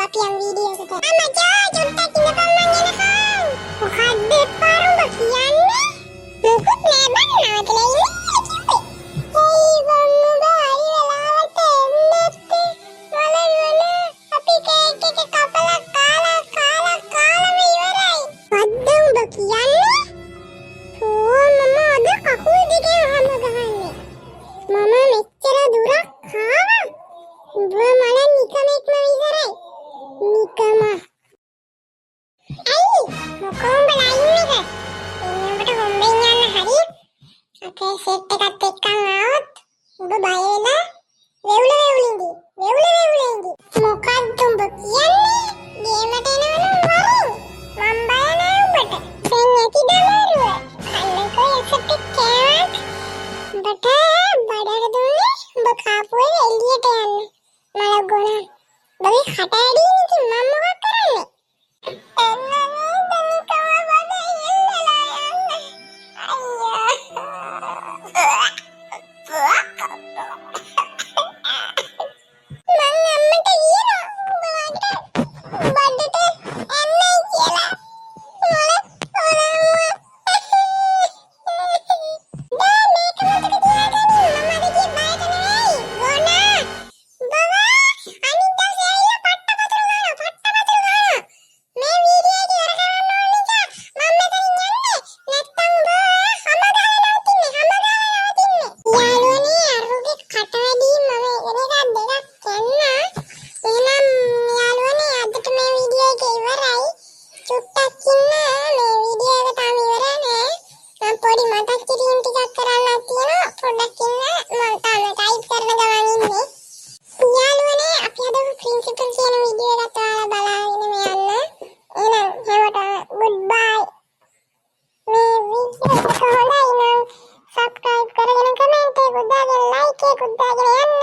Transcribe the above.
අපි යම් වීඩියෝ එකට. අම්මා චුට්ටක් ඉඳපන් මං එනකම්. මොකද්ද පාරුඹ කියන්නේ? මොකුත් නෑ බං නවතලා ඉන්නේ කිව්වේ. ඒ බම්මු බායි වෙලාවට එන්නත් වලවල අපි කේක් එක කපලා කාලාම ඉවරයි. වද්ද උඹ කියන්නේ? මම අද කකුල් දෙකේ හැම ගහන්නේ. මම මෙච්චර දුරක් ආවා. උඹ මල නිකමෙක්ම විතරයි. නිකම. අයි මොකෝ උඹලා ඉන්නේ? ඉන්නකොට හොම්බෙන් යන්න හරි. අපේ සෙට් එකත් එක්කන් ආවොත් උඹ බය වෙලා වෙවුලින්දි. මොකක්ද උඹ කියන්නේ? ගේමට එනවනම් වරින්. මම බය නෑ උඹට. දැන් ඇති දමරුව. අල්ලකෝ සෙට් එක කෑවත් උඹට බඩට දුන්නේ උඹ කාපුවේ එළියට යන්න. මල ගොනා. බබේ කට ඇදී ඉතින් මම මොකක් කරන්නේ? subscribe කරගෙන කමෙන්ට් එක දාගෙන like එක දාගෙන යන්න.